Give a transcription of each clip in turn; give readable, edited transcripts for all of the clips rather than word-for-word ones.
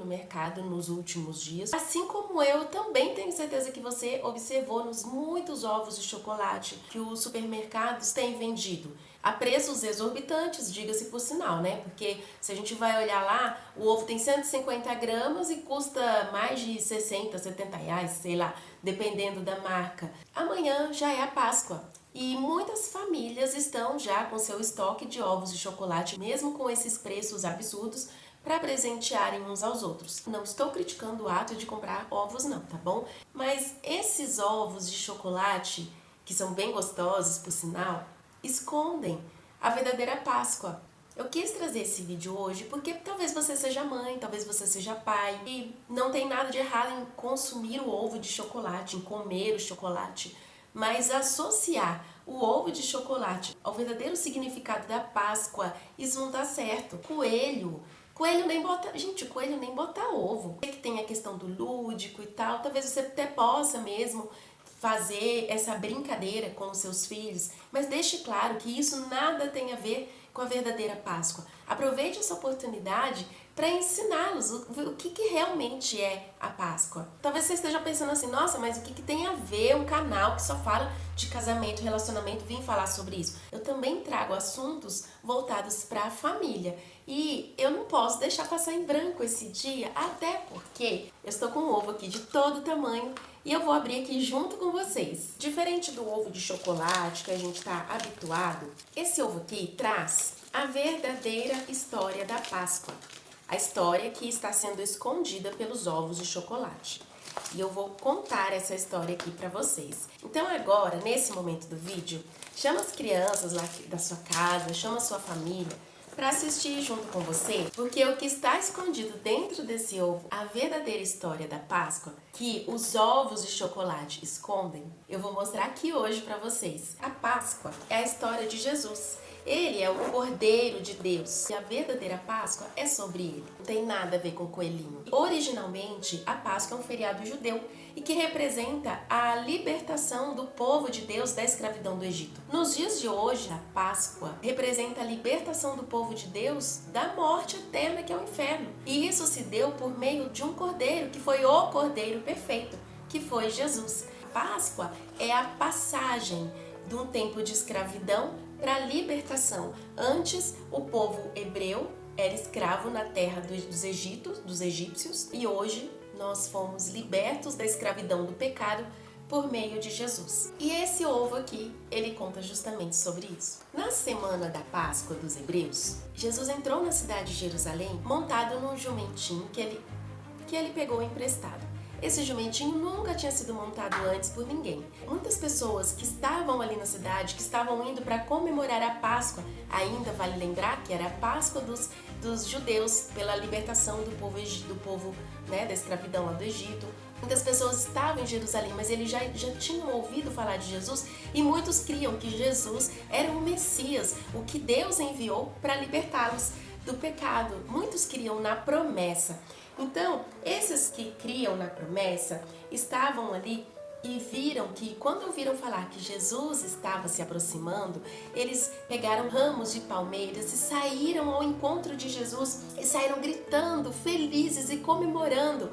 no mercado nos últimos dias. Assim como eu também tenho certeza que você observou nos muitos ovos de chocolate que os supermercados têm vendido. A preços exorbitantes, diga-se por sinal, né? Porque se a gente vai olhar lá, o ovo tem 150 gramas e custa mais de 60, 70 reais, sei lá, dependendo da marca. Amanhã já é a Páscoa. E muitas famílias estão já com seu estoque de ovos de chocolate, mesmo com esses preços absurdos, para presentearem uns aos outros. Não estou criticando o ato de comprar ovos não, tá bom? Mas esses ovos de chocolate, que são bem gostosos, por sinal, escondem a verdadeira Páscoa. Eu quis trazer esse vídeo hoje porque talvez você seja mãe, talvez você seja pai e não tem nada de errado em consumir o ovo de chocolate, em comer o chocolate, mas associar o ovo de chocolate ao verdadeiro significado da Páscoa, isso não dá certo. Coelho nem bota... Gente, coelho nem bota ovo. Sei que tem a questão do lúdico e tal, talvez você até possa mesmo fazer essa brincadeira com os seus filhos, mas deixe claro que isso nada tem a ver com a verdadeira Páscoa. Aproveite essa oportunidade para ensiná-los o que realmente é a Páscoa. Talvez você esteja pensando assim, nossa, mas o que tem a ver um canal que só fala de casamento, relacionamento, vir falar sobre isso? Eu também trago assuntos voltados para a família. E eu não posso deixar passar em branco esse dia, até porque eu estou com um ovo aqui de todo tamanho e eu vou abrir aqui junto com vocês. Diferente do ovo de chocolate que a gente está habituado, esse ovo aqui traz a verdadeira história da Páscoa. A história que está sendo escondida pelos ovos de chocolate. E eu vou contar essa história aqui para vocês. Então agora, nesse momento do vídeo, chama as crianças lá da sua casa, chama a sua família para assistir junto com você, porque o que está escondido dentro desse ovo, a verdadeira história da Páscoa, que os ovos de chocolate escondem, eu vou mostrar aqui hoje para vocês. A Páscoa é a história de Jesus. Ele é o Cordeiro de Deus e a verdadeira Páscoa é sobre ele. Não tem nada a ver com coelhinho. Originalmente, a Páscoa é um feriado judeu e que representa a libertação do povo de Deus da escravidão do Egito. Nos dias de hoje, a Páscoa representa a libertação do povo de Deus da morte eterna que é o inferno. E isso se deu por meio de um cordeiro, que foi o Cordeiro perfeito, que foi Jesus. A Páscoa é a passagem de um tempo de escravidão para a libertação. Antes, o povo hebreu era escravo na terra dos egípcios, e hoje nós fomos libertos da escravidão do pecado por meio de Jesus. E esse ovo aqui, ele conta justamente sobre isso. Na semana da Páscoa dos hebreus, Jesus entrou na cidade de Jerusalém montado num jumentinho que ele pegou emprestado. Esse jumentinho nunca tinha sido montado antes por ninguém. Muitas pessoas que estavam ali na cidade, que estavam indo para comemorar a Páscoa, ainda vale lembrar que era a Páscoa dos judeus pela libertação do povo, né, da escravidão lá do Egito. Muitas pessoas estavam em Jerusalém, mas eles já tinham ouvido falar de Jesus e muitos criam que Jesus era o Messias, o que Deus enviou para libertá-los do pecado. Muitos criam na promessa. Então, esses que criam na promessa estavam ali e viram que, quando ouviram falar que Jesus estava se aproximando, eles pegaram ramos de palmeiras e saíram ao encontro de Jesus e saíram gritando, felizes e comemorando.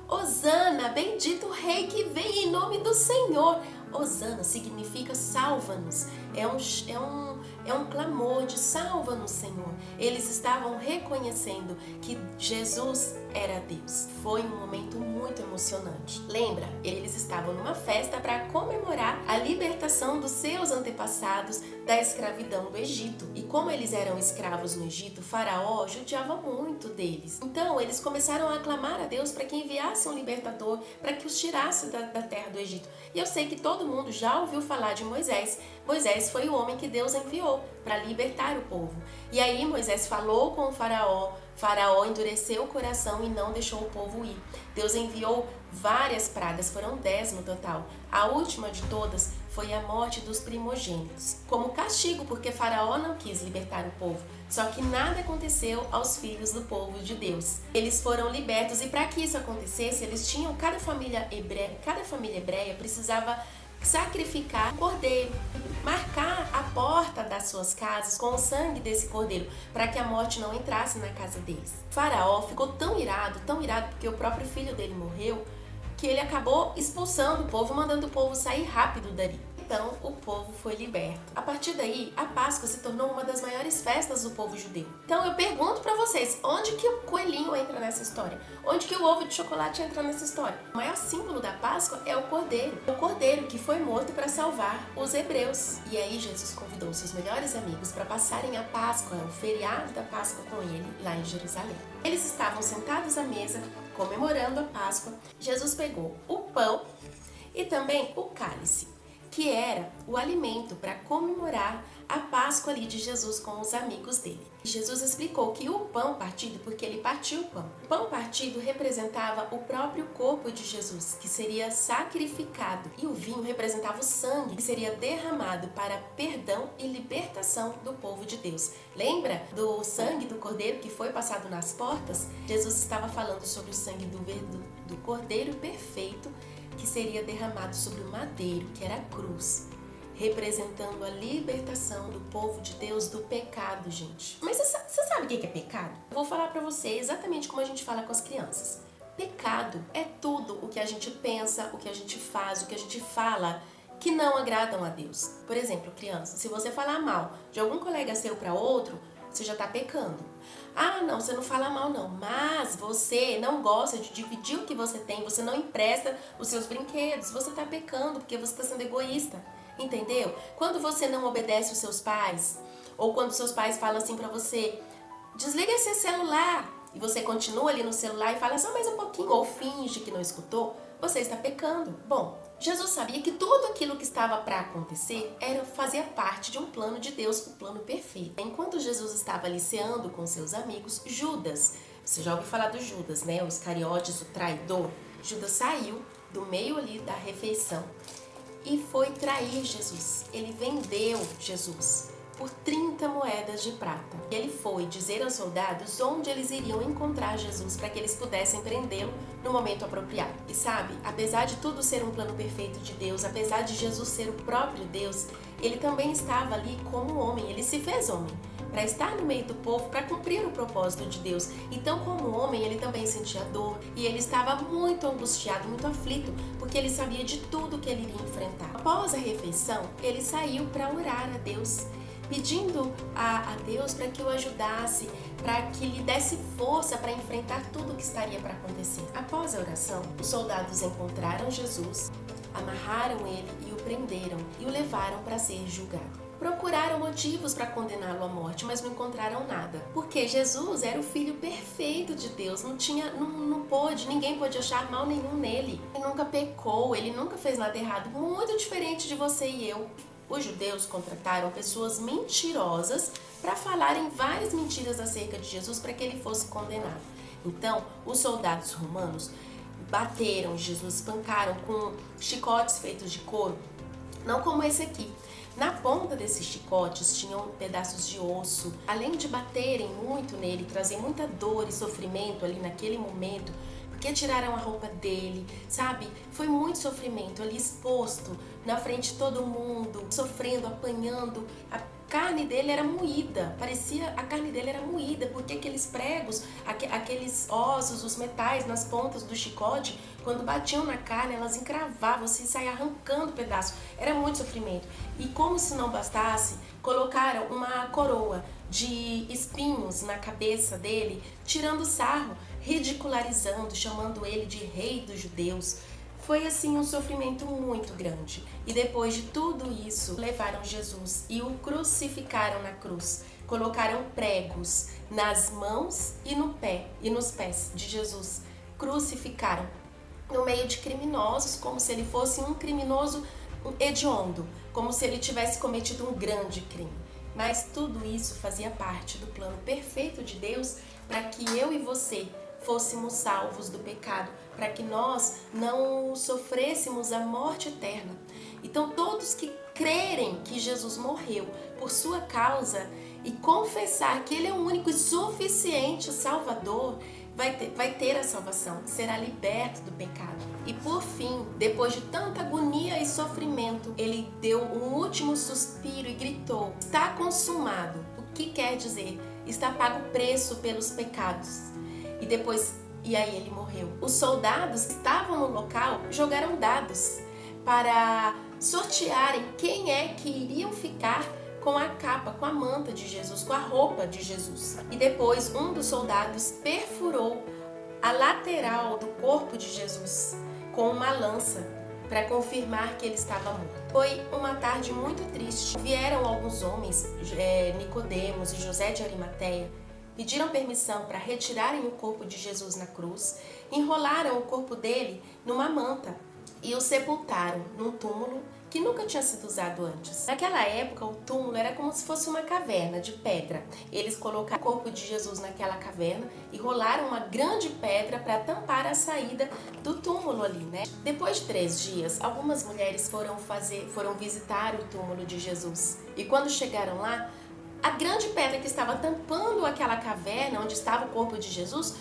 Hosana, bendito o Rei que vem em nome do Senhor. Hosana significa salva-nos. É um clamor de salva-nos, Senhor. Eles estavam reconhecendo que Jesus era Deus. Foi um momento muito emocionante. Lembra? Eles estavam numa festa para comemorar a libertação dos seus antepassados da escravidão do Egito. E como eles eram escravos no Egito, Faraó judiava muito deles. Então, eles começaram a clamar a Deus para que enviasse um libertador, para que os tirasse da terra do Egito. E eu sei que todo mundo já ouviu falar de Moisés. Moisés foi o homem que Deus enviou para libertar o povo. E aí Moisés falou com o Faraó. Faraó endureceu o coração e não deixou o povo ir. Deus enviou várias pragas, foram 10 no total. A última de todas foi a morte dos primogênitos, como castigo porque Faraó não quis libertar o povo. Só que nada aconteceu aos filhos do povo de Deus. Eles foram libertos e para que isso acontecesse, eles tinham, cada família hebreia precisava sacrificar um cordeiro, marcar a porta das suas casas com o sangue desse cordeiro, para que a morte não entrasse na casa deles. O faraó ficou tão irado porque o próprio filho dele morreu, que ele acabou expulsando o povo, mandando o povo sair rápido dali. Então o povo foi liberto. A partir daí, a Páscoa se tornou uma das maiores festas do povo judeu. Então eu pergunto para vocês, onde que o coelhinho entra nessa história? Onde que o ovo de chocolate entra nessa história? O maior símbolo da Páscoa é o cordeiro que foi morto para salvar os hebreus. E aí Jesus convidou seus melhores amigos para passarem a Páscoa, o feriado da Páscoa com ele lá em Jerusalém. Eles estavam sentados à mesa, comemorando a Páscoa. Jesus pegou o pão e também o cálice, que era o alimento para comemorar a Páscoa ali de Jesus com os amigos dele. Jesus explicou que o pão partido, porque ele partiu o pão. O pão partido representava o próprio corpo de Jesus, que seria sacrificado, e o vinho representava o sangue, que seria derramado para perdão e libertação do povo de Deus. Lembra do sangue do cordeiro que foi passado nas portas? Jesus estava falando sobre o sangue do cordeiro perfeito, que seria derramado sobre o madeiro, que era a cruz, representando a libertação do povo de Deus do pecado, gente. Mas você sabe o que é pecado? Eu vou falar pra você exatamente como a gente fala com as crianças. Pecado é tudo o que a gente pensa, o que a gente faz, o que a gente fala que não agradam a Deus. Por exemplo, criança, se você falar mal de algum colega seu para outro, você já tá pecando. Ah, não, você não fala mal não, mas você não gosta de dividir o que você tem, você não empresta os seus brinquedos, você tá pecando porque você tá sendo egoísta, entendeu? Quando você não obedece os seus pais, ou quando seus pais falam assim pra você, desliga esse celular, e você continua ali no celular e fala só mais um pouquinho, ou finge que não escutou, você está pecando. Bom, Jesus sabia que tudo aquilo que estava para acontecer fazia parte de um plano de Deus, o plano perfeito. Enquanto Jesus estava ali ceando com seus amigos, Judas, você já ouviu falar do Judas, né? O Iscariotes, o traidor. Judas saiu do meio ali da refeição e foi trair Jesus. Ele vendeu Jesus por 30 moedas de prata. Ele foi dizer aos soldados onde eles iriam encontrar Jesus para que eles pudessem prendê-lo no momento apropriado. E sabe, apesar de tudo ser um plano perfeito de Deus, apesar de Jesus ser o próprio Deus, ele também estava ali como homem, ele se fez homem, para estar no meio do povo, para cumprir o propósito de Deus. Então, como homem, ele também sentia dor e ele estava muito angustiado, muito aflito, porque ele sabia de tudo que ele iria enfrentar. Após a refeição, ele saiu para orar a Deus, pedindo a Deus para que o ajudasse, para que lhe desse força para enfrentar tudo o que estaria para acontecer. Após a oração, os soldados encontraram Jesus, amarraram ele e o prenderam e o levaram para ser julgado. Procuraram motivos para condená-lo à morte, mas não encontraram nada. Porque Jesus era o Filho perfeito de Deus, ninguém pôde achar mal nenhum nele. Ele nunca pecou, ele nunca fez nada errado, muito diferente de você e eu. Os judeus contrataram pessoas mentirosas para falarem várias mentiras acerca de Jesus para que ele fosse condenado. Então, os soldados romanos bateram Jesus, espancaram com chicotes feitos de couro, não como esse aqui. Na ponta desses chicotes tinham pedaços de osso. Além de baterem muito nele, trazer muita dor e sofrimento ali naquele momento, porque tiraram a roupa dele, sabe? Foi muito sofrimento ali exposto na frente de todo mundo, sofrendo, apanhando. A carne dele era moída, a carne dele era moída, porque aqueles pregos, aqueles ossos, os metais nas pontas do chicote, quando batiam na carne, elas encravavam, assim, saia arrancando pedaço. Era muito sofrimento. E como se não bastasse, colocaram uma coroa de espinhos na cabeça dele, tirando sarro, ridicularizando, chamando ele de rei dos judeus. Foi assim um sofrimento muito grande. E depois de tudo isso, levaram Jesus e o crucificaram na cruz. Colocaram pregos nas mãos e nos pés de Jesus. Crucificaram no meio de criminosos, como se ele fosse um criminoso hediondo, como se ele tivesse cometido um grande crime. Mas tudo isso fazia parte do plano perfeito de Deus para que eu e você fôssemos salvos do pecado, para que nós não sofrêssemos a morte eterna. Então, todos que crerem que Jesus morreu por sua causa e confessar que Ele é o único e suficiente Salvador, vai ter a salvação, será liberto do pecado. E por fim, depois de tanta agonia e sofrimento, ele deu um último suspiro e gritou: está consumado. O que quer dizer? Está pago o preço pelos pecados. E aí ele morreu. Os soldados que estavam no local jogaram dados para sortearem quem é que iriam ficar com a capa, com a manta de Jesus, com a roupa de Jesus. E depois um dos soldados perfurou a lateral do corpo de Jesus com uma lança para confirmar que ele estava morto. Foi uma tarde muito triste. Vieram alguns homens, Nicodemos e José de Arimateia, pediram permissão para retirarem o corpo de Jesus na cruz, enrolaram o corpo dele numa manta e o sepultaram num túmulo que nunca tinha sido usado antes. Naquela época, o túmulo era como se fosse uma caverna de pedra. Eles colocaram o corpo de Jesus naquela caverna e rolaram uma grande pedra para tampar a saída do túmulo ali, né? Depois de 3 dias, algumas mulheres foram visitar o túmulo de Jesus. E quando chegaram lá, a grande pedra que estava tampando aquela caverna onde estava o corpo de Jesus,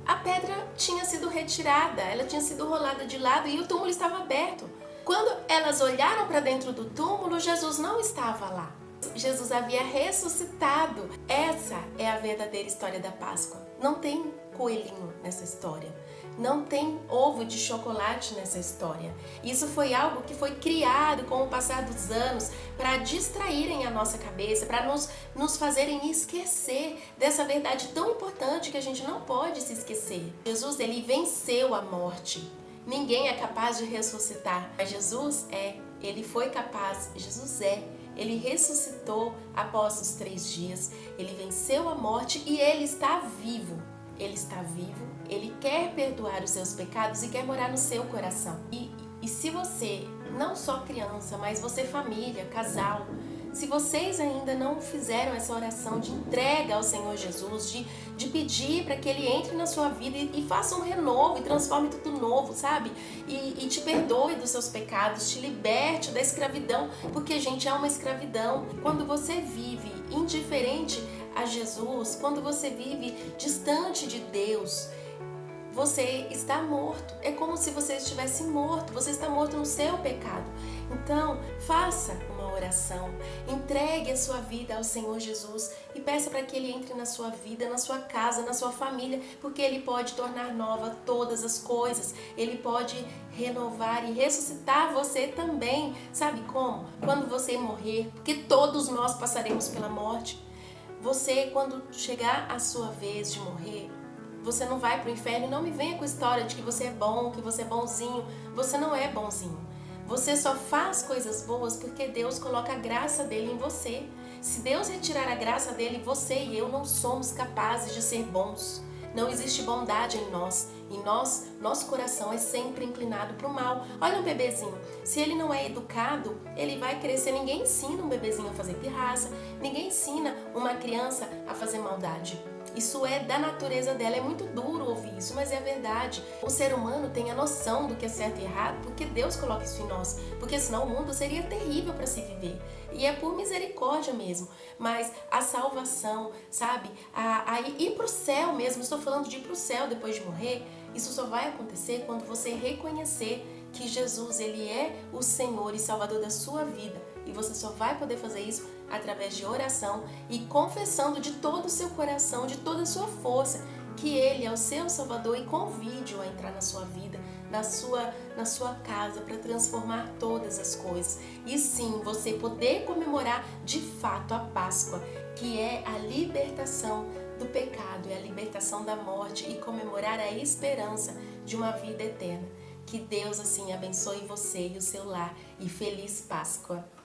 a pedra tinha sido retirada, ela tinha sido rolada de lado e o túmulo estava aberto. Quando elas olharam para dentro do túmulo, Jesus não estava lá. Jesus havia ressuscitado. Essa é a verdadeira história da Páscoa. Não tem coelhinho nessa história. Não tem ovo de chocolate nessa história. Isso foi algo que foi criado com o passar dos anos para distraírem a nossa cabeça, para nos fazerem esquecer dessa verdade tão importante que a gente não pode se esquecer. Jesus, ele venceu a morte. Ninguém é capaz de ressuscitar, mas Jesus ele foi capaz, ele ressuscitou após os 3 dias, ele venceu a morte e ele está vivo. Ele está vivo, ele quer perdoar os seus pecados e quer morar no seu coração. E se você, não só criança, mas você família, casal, se vocês ainda não fizeram essa oração de entrega ao Senhor Jesus, de pedir para que Ele entre na sua vida e faça um renovo e transforme tudo novo, sabe? E te perdoe dos seus pecados, te liberte da escravidão, porque, gente, é uma escravidão. Quando você vive indiferente a Jesus, quando você vive distante de Deus, você está morto. É como se você estivesse morto. Você está morto no seu pecado. Então, faça uma oração. Entregue a sua vida ao Senhor Jesus e peça para que Ele entre na sua vida, na sua casa, na sua família, porque Ele pode tornar nova todas as coisas. Ele pode renovar e ressuscitar você também. Sabe como? Quando você morrer, porque todos nós passaremos pela morte. Você, quando chegar a sua vez de morrer, você não vai para o inferno e não me venha com a história de que você é bom, que você é bonzinho. Você não é bonzinho. Você só faz coisas boas porque Deus coloca a graça dele em você. Se Deus retirar a graça dele, você e eu não somos capazes de ser bons. Não existe bondade em nós. Em nós, nosso coração é sempre inclinado para o mal. Olha um bebezinho. Se ele não é educado, ele vai crescer. Ninguém ensina um bebezinho a fazer pirraça. Ninguém ensina uma criança a fazer maldade. Isso é da natureza dela. É muito duro ouvir isso, mas é a verdade. O ser humano tem a noção do que é certo e errado porque Deus coloca isso em nós. Porque senão o mundo seria terrível para se viver. E é por misericórdia mesmo. Mas a salvação, sabe? A ir para o céu mesmo. Estou falando de ir para o céu depois de morrer. Isso só vai acontecer quando você reconhecer que Jesus, Ele é o Senhor e Salvador da sua vida. E você só vai poder fazer isso através de oração e confessando de todo o seu coração, de toda a sua força, que Ele é o seu Salvador e convide-o a entrar na sua vida, na sua casa, para transformar todas as coisas. E sim, você poder comemorar de fato a Páscoa, que é a libertação do pecado, é a libertação da morte e comemorar a esperança de uma vida eterna. Que Deus assim abençoe você e o seu lar e feliz Páscoa!